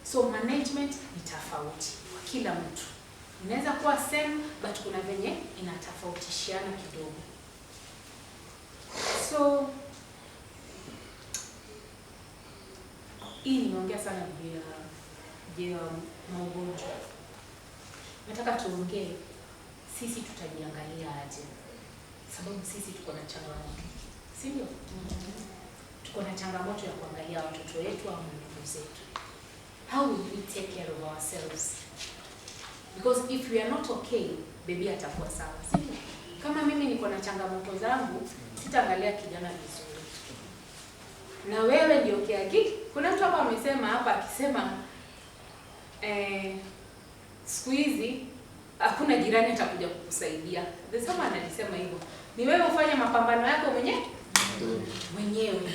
So management ni tofauti kwa kila mtu. Inaweza kuwa same, but kuna venye inatofautishiana kidogo. So hii nimeongea sana juu ya magonjwa. Nataka tuongee sisi tutajiangalia aje, sababu sisi tuko na changamoto, si ndio? Tuko na changamoto ya kuangalia watoto wetu au ndugu zetu. How will we take care of ourselves? Because if we are not okay, baby atakuwa sawa, si ndio? Kama mimi niko na changamoto zangu, sitaangalia kijana vizuri. Na wewe ndio kiaki. Kuna mtu hapa amesema hapa akisema siku hizi hakuna jirani atakuja kukusaidia. Sasa analisema hivyo. Ni wewe ufanye mapambano yako mwenyewe.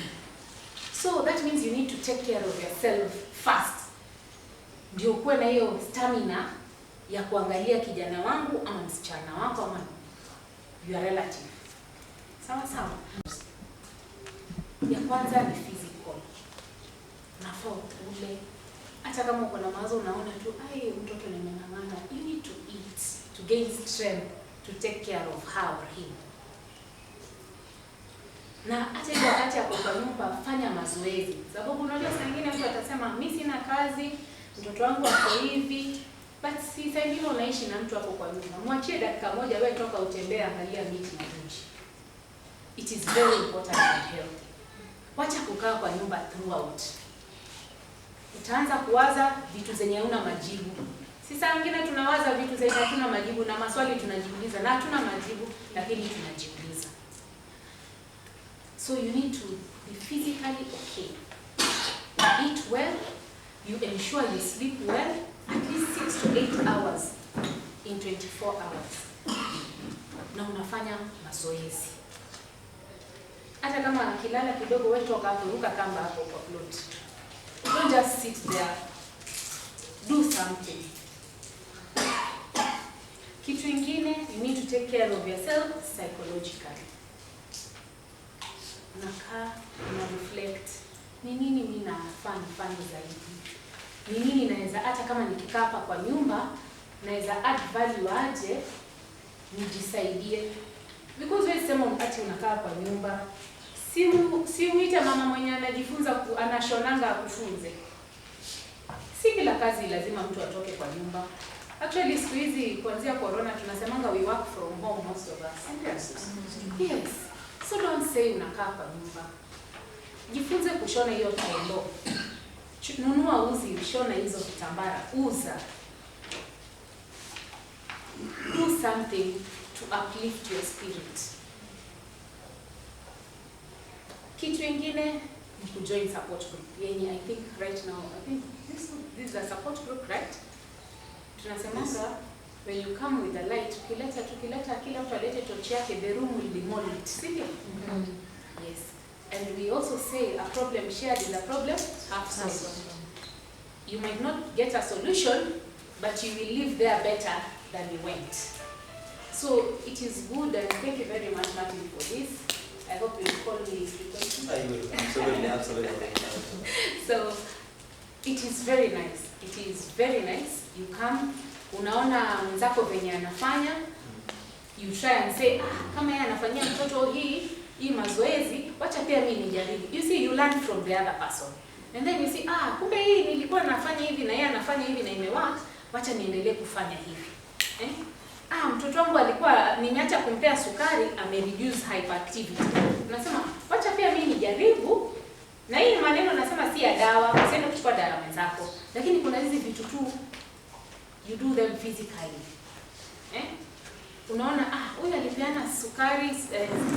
So that means you need to take care of yourself first. Ndio kuwe na hiyo stamina ya kuangalia kijana wangu ama msichana wako ama your relative. Sawa sawa. Ya kwanza ni physical. Unafaa ukule. Hata kama uko na mawazo unaona tu mtoto nimeng'ang'ana, you need to eat to gain strength to take care of her or him. Na hata hiyo wakati ya kwa nyumba fanya mazoezi. Sababu unajua saa nyingine mtu atasema mimi sina kazi, mtoto wangu ako hivi, but si saa nyingine unaishi na mtu hapo kwa nyumba. Mwachie dakika moja wewe toka utembea, angalia miti na nchi. It is very important and healthy. Wacha kukaa kwa nyumba throughout. Utaanza kuwaza vitu zenye huna majibu. Sisi wengine tunawaza vitu zenye hatuna majibu na maswali tunajiuliza na hatuna majibu lakini tunajiuliza. So you need to be physically okay. Eat well, you ensure you sleep well, at least 6 to 8 hours in 24 hours. Na unafanya mazoezi. Hata kama akilala kidogo wewe toka hapo, ruka kamba hapo kwa plot. Don't just sit there. Do something. Kitu ingine, you need to take care of yourself psychologically. Unakaa, reflect. Ni nini mimi nafanya zaidi? Ni nini naweza hata kama nikikaa hapa kwa nyumba, naweza add value aje nijisaidie. Because wewe sema wakati unakaa kwa nyumba, si uite mama mwenye anajifunza anashonanga akufunze. Si kila kazi lazima mtu atoke kwa nyumba. Actually siku hizi kuanzia corona tunasemanga we work from home most of us. Yes. So don't say unakaa kwa nyumba. Jifunze kushona hiyo taulo. Nunua uzi, shona hizo vitambara, uza. Do something to uplift your spirit. Kitu ingine ni kujoin support group. Yenye I think right now, this is a support group, right? Tunasemanga when you come with the light, tukileta kila mtu alete torch yake, the room will be more lit. See? Yes. And we also say a problem shared is a problem half solved. You might not get a solution, but you will live there better than you went. So it is good, and thank you very much, Martin, for this. I hope you will call me frequently. I will, absolutely. So it is very nice. It is very nice. You come, unaona mwenzako venye anafanya, you try and say, kama yeye anafanyia mtoto hii mazoezi, wacha pia mimi nijaribu. You see, you learn from the other person. And then you see, kumbe hii nilikuwa nafanya hivi na yeye anafanya hivi na imework, wacha niendelee kufanya hivi. Mtoto wangu alikuwa nimeacha kumpea sukari, reduce hyperactivity. Unasema, wacha pia mimi nijaribu. Na hii maneno nasema si ya dawa, usiende kuchukua dawa mwenzako. Lakini kuna hizi vitu tu you do them physically. Unaona huyu alipeana sukari,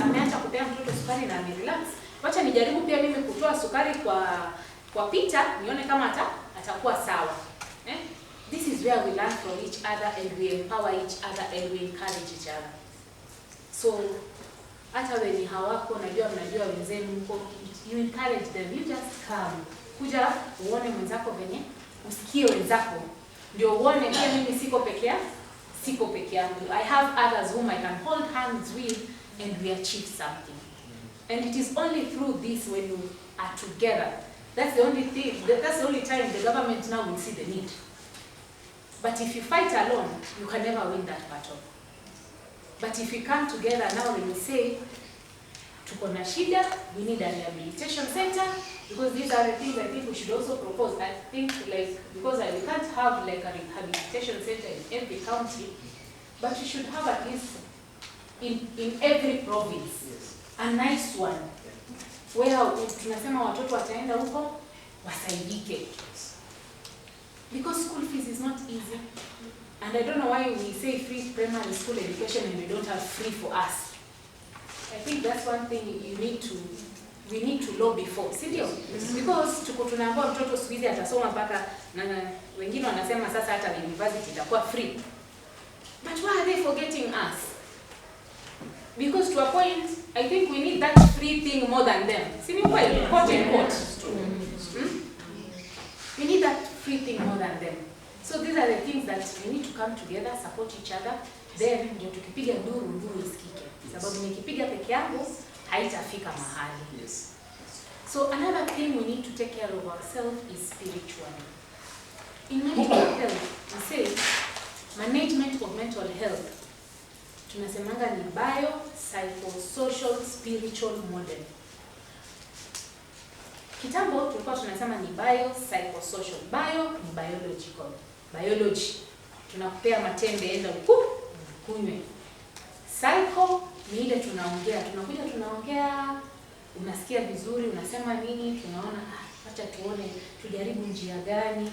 ameacha kupea mtoto sukari na amerelax. Wacha nijaribu pia mimi kutoa sukari kwa Peter nione kama atakuwa sawa. This is where we learn from each other and we empower each other and we encourage each other. So hata wenye hawako mnajua wenzenu mko, you encourage them, you just come. Kuja uone mwenzako venye, usikie wenzako. Ndio uone pia mimi siko peke yangu. I have others whom I can hold hands with and we achieve something. And it is only through this when you are together. That's the only time the government now will see the need. But if you fight alone, you can never win that battle. But if we come together now and we say, tuko na shida, we need a rehabilitation center, because these are the things I think we should also propose. I think because we can't have like a rehabilitation center in every county, but we should have at least in every province, a nice one, where tunasema watoto wataenda huko wasaidike. Because school fees is not easy. And I don't know why we say free primary school education and we don't have free for us. I think that's one thing we need to lobby for. Sindio? Because tunaambiwa mtoto siku hizi atasoma mpaka na wengine wanasema sasa hata university itakuwa free. But why are they forgetting us? Because to a point, I think we need that free thing more than them. Sindio? Quote and quote. We need that free thing more than them. So these are the things that we need to come together, support each other, then ndio tukipiga nduru isikike. Sababu nikipiga peke yangu haitafika mahali. Yes. So another thing we need to take care of ourselves is spiritual. In mental health, we say management of mental health. Tunasemanga ni bio-psychosocial spiritual model. Kitambo tulikuwa tunasema ni bio-psychosocial. Bio ni biological. Biology. Tunakupea matembe enda kunywe. Psycho ni ile tunaongea, unasikia vizuri, unasema nini, tunaona acha tuone, tujaribu njia gani,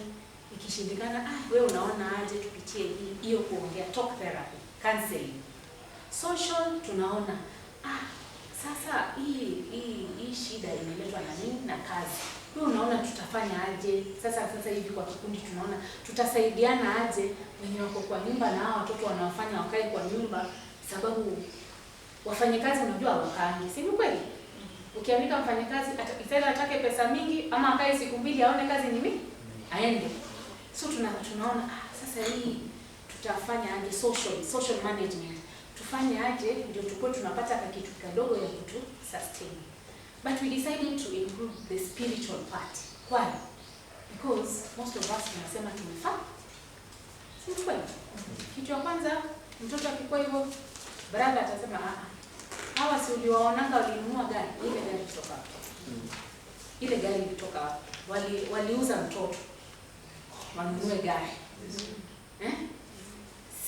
ikishindikana wewe unaona aje tupitie hiyo kuongea, talk therapy, counseling. Social tunaona sasa hii shida imeletwa na nini na kazi. Wewe unaona tutafanya aje? Sasa hivi kwa kikundi tunaona tutasaidiana aje wenye wako kwa nyumba na hao watoto wanawafanya wakae kwa nyumba, sababu wafanyakazi unajua wakangi. Si ni kweli? Ukiandika mfanyakazi atake pesa mingi ama akae siku mbili aone kazi ni nini? Aende. So tunaona sasa hii tutafanya aje social management. Tufanye aje ndio tukue tunapata kitu kidogo ya kutu sustain. But we decided to improve the spiritual part. Why? Because most of us tunasema tumefaa. Si kweli? Kitu cha kwanza mtoto akikuwa hivyo brother atasema hawa si uliwaonanga walinunua gari, ile gari kutoka wapi? Ile gari kutoka wapi? Waliuza mtoto. Wanunue gari.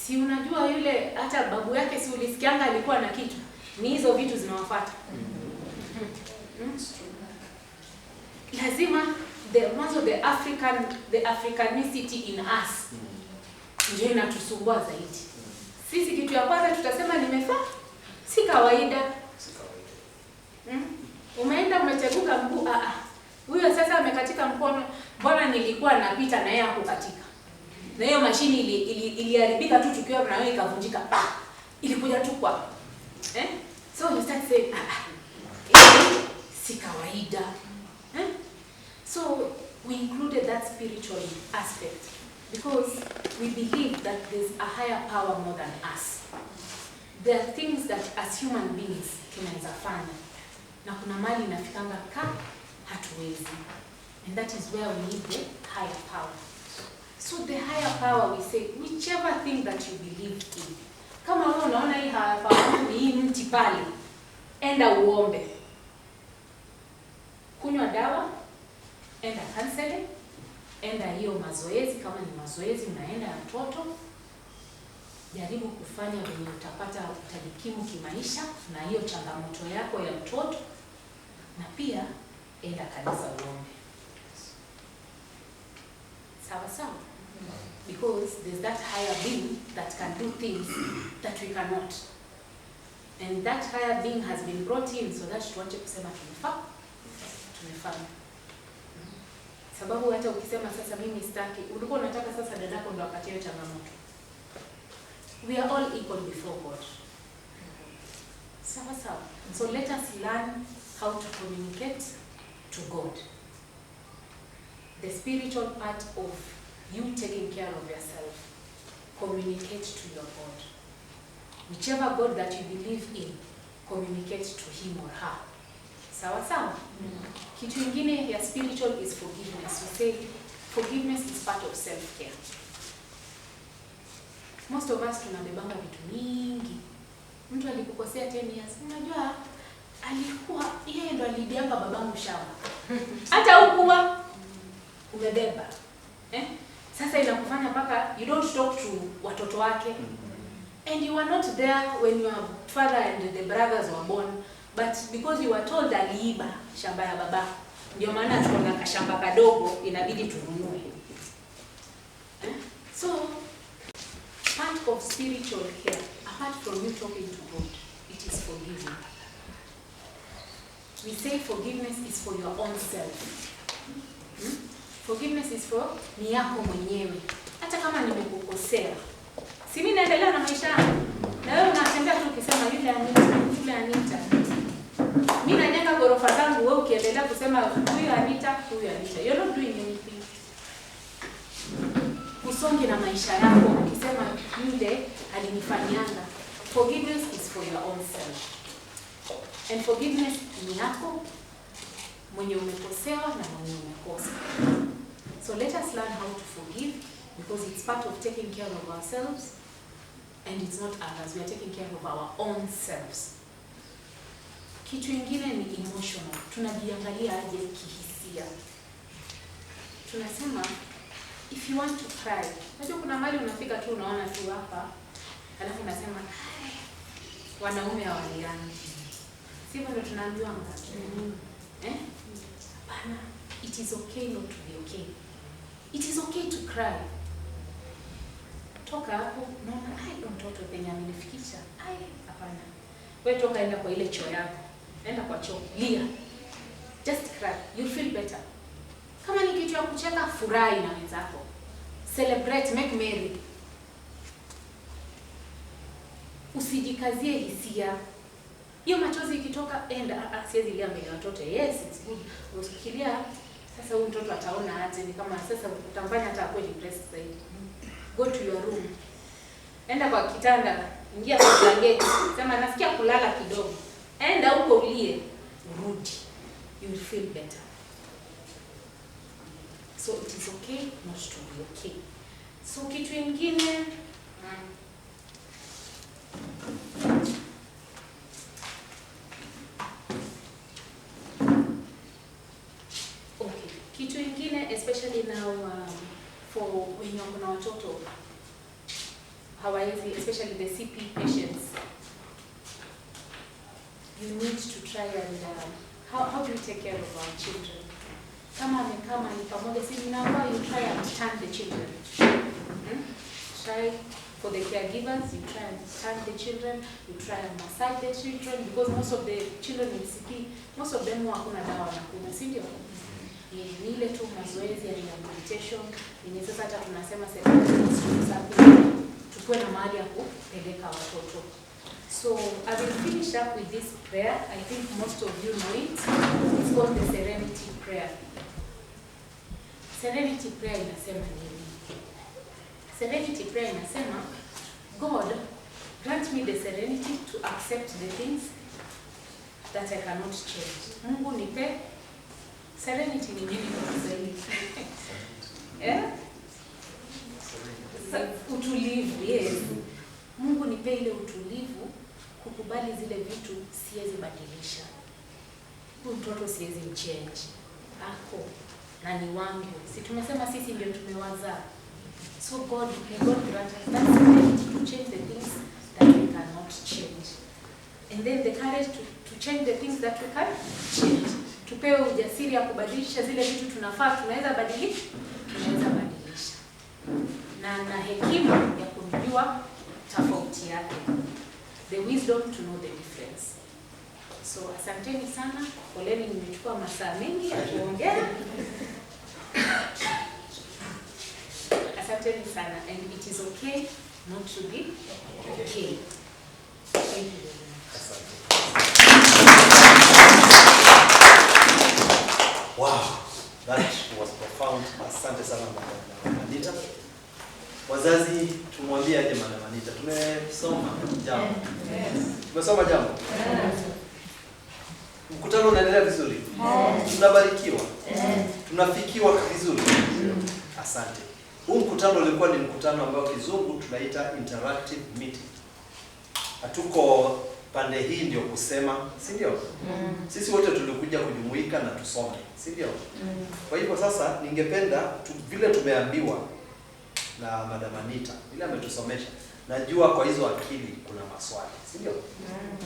Si unajua yule hata babu yake si ulisikianga alikuwa na kitu. Ni hizo vitu zinawafuata. Lazima the Africanicity in us ndio inatusumbua zaidi. Sisi kitu ya kwanza tutasema nimefaa. Si kawaida. Umeenda umeteguka mguu huyo sasa amekatika mkono, mbona nilikuwa napita na yeye hakukatika. Na hiyo mashini iliharibika tu tukiwa na wewe ikavunjika ilikuja tu kwa so you start saying si kawaida. So we included that spiritual aspect because we believe that there's a higher power more than us. There are things that as human beings tunaweza fanya na kuna mali inafikanga hatuwezi, and that is where we need the higher power. So the higher power, we say whichever thing that you believe in. Kama wewe unaona hii higher power ni hii mti pale, enda uombe. Kunywa dawa, enda counseling, enda hiyo mazoezi, kama ni mazoezi unaenda ya mtoto. Jaribu kufanya vile utajikimu kimaisha na hiyo changamoto yako ya mtoto, na pia enda kanisa uombe. Sawa sawa. Because there's that higher being that can do things that we cannot. And that higher being has been brought in so that tuache kusema tumefanya. Sababu hata ukisema sasa mimi sitaki, ulikuwa unataka sasa dadako ndo apatie changamoto. We are all equal before God. Sawa. So let us learn how to communicate to God. The spiritual part of you taking care of yourself. Communicate to your God. Whichever God that you believe in, communicate to him or her. Sawa. Kitu ingine ya spiritual is forgiveness. We say forgiveness is part of self-care. Most of us tunabebanga vitu mingi. Mtu alikukosea 10 years. Unajua alikuwa yeye ndo alidianga babangu shamba. Hata hukuwa umebeba. Sasa inakufanya mpaka you don't talk to watoto wake. And you were not there when your father and the brothers were born, but because you were told aliiba shamba ya baba, ndio maana tuona kashamba kadogo inabidi tununue. So part of spiritual care, apart from you talking to God, it is forgiving. We say forgiveness is for your own self. Forgiveness is for ni yako mwenyewe. Hata kama nimekukosea, si mimi naendelea na maisha yangu. Na wewe unatembea tu ukisema yule Anita. Mimi najenga ghorofa zangu, wewe ukiendelea kusema huyu Anita. You're not doing anything. Usonge na maisha yako ukisema yule alinifanyanga. Forgiveness is for your own self. And forgiveness ni yako mwenye umekosewa na mwenye umekosa. So let us learn how to forgive, because it's part of taking care of ourselves, and it's not others. We are taking care of our own selves. Kitu ingine ni emotional. Tunajiangalia aje kihisia. Tunasema if you want to cry, unajua kuna mahali unafika tu unaona tu hapa, alafu unasema wanaume hawaliani. Sivyo ndo tunaambiwa Hapana, it is okay not to be okay. It is okay to cry. Toka hapo, naona mtoto penye amenifikisha. Hapana. Wewe toka enda kwa ile choo yako. Enda kwa choo, lia. Just cry, you'll feel better. Kama ni kitu ya kucheka, furahi na wenzako. Celebrate, make merry. Usijikazie hisia. Hiyo machozi ikitoka, enda siwezi lia mbele ya watoto. Yes, it's good. Usikilia sasa huyu mtoto ataona aje, ni kama sasa utamfanya hata akuwe depressed zaidi. Go to your room. Enda kwa kitanda, ingia kwa blanketi. Sema nasikia kulala kidogo. Enda huko ulie, urudi. You will feel better. So it is okay not to be okay. So kitu ingine kitu ingine, especially now for when you're na watoto hawaizi, especially the CP patients, you need to try and how do we take care of our children? Kama ni pamoja, si now you try and turn the children. Try for the caregivers, you try and turn the children, you try and massage the children, because most of the children in CP, most of them hakuna dawa na kunywa, si ndio? Ni ile tu mazoezi ya rehabilitation, yenye sasa hata tunasema serikali tukue na mahali ya kupeleka watoto. So I will finish up with this prayer. I think most of you know it. It's called the Serenity Prayer. Serenity Prayer inasema nini? Serenity Prayer inasema, God, grant me the serenity to accept the things that I cannot change. Mungu nipe serenity ni nini kwa Kiswahili? Utulivu, yes. Mungu nipe ile utulivu kukubali zile vitu siwezi badilisha. Huyu mtoto siwezi mchange. Ako na ni wangu. Si tumesema sisi ndio tumewazaa. So God, may God grant us that serenity to change the things that we cannot change. And then the courage to change the things that we can change. Tupewe ujasiri ya kubadilisha zile vitu tunaweza badilisha. na hekima ya kujua tofauti yake. The wisdom to know the difference. So asanteni sana, poleni nimechukua masaa mengi ya kuongea. Asanteni sana, and it is okay not to be okay. Thank you very much. Wow, that was profound. Asante sana Anita. Wazazi tumwambie aje Madam Anita. Tumesoma jambo. Yes. Tumesoma jambo. Yes. Mkutano unaendelea vizuri? Yes. Tunabarikiwa? Yes. Tunafikiwa vizuri? Yes. Asante. Huu mkutano ulikuwa ni mkutano ambao kizungu tunaita interactive meeting. Hatuko pande hii ndio kusema, si ndio? Sisi wote tulikuja kujumuika na tusome, si ndio? Kwa hivyo sasa ningependa vile tumeambiwa na Madam Anita, vile ametusomesha, najua kwa hizo akili kuna maswali, si ndio?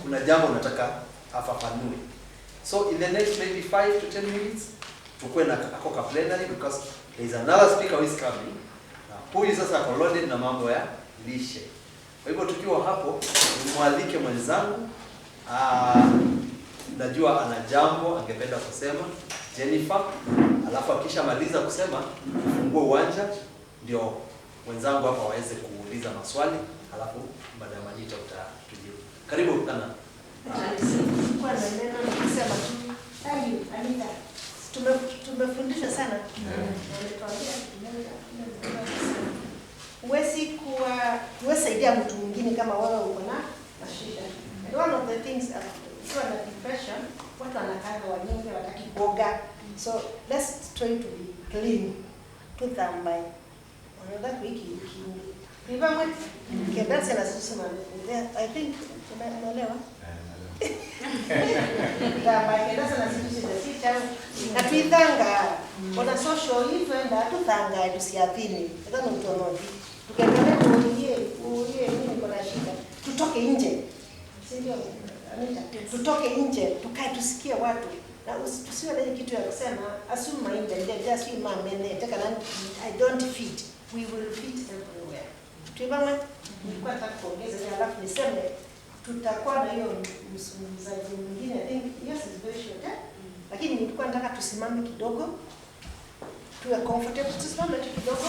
Kuna jambo nataka afafanue. So in the next maybe 5 to 10 minutes tukue na ako plenary because there is another speaker who is coming. Na huyu sasa ako loaded na mambo ya lishe. Kwa hivyo tukiwa hapo, nimwalike mwenzangu, najua ana jambo angependa kusema, Jennifer, alafu akishamaliza kusema tufungue uwanja ndio wenzangu hapa waweze kuuliza maswali, alafu Madam Anita utatujibu. Karibu sana. Kwa neno nikisema tu, thank you Anita. Tumefundisha sana. Huwezi saidia mtu mwingine kama wewe uko na shida. And one of the things ukiwa na depression, watu wanakaa wanyonge, wataki kuoga. So let's try to be clean. Tuthambai. That wiki Rivamwe kiendelea na sisi I think unaelewa? Na tuithanga ona social event atuthanga tusiathini ndio mtonozi tukiendelea ulie nini kuna shida tutoke nje si ndio Anita tutoke nje tukae tusikie watu na tusiwe na kitu ya kusema assume mind and just you mame nataka na I don't fit we will fit everywhere tuibamwe nilikuwa nataka kuongeza alafu niseme tutakuwa na hiyo mzungumzaji mwingine. I think yes is very short. Lakini nilikuwa nataka tusimame kidogo. Tuwe comfortable tusimame kidogo.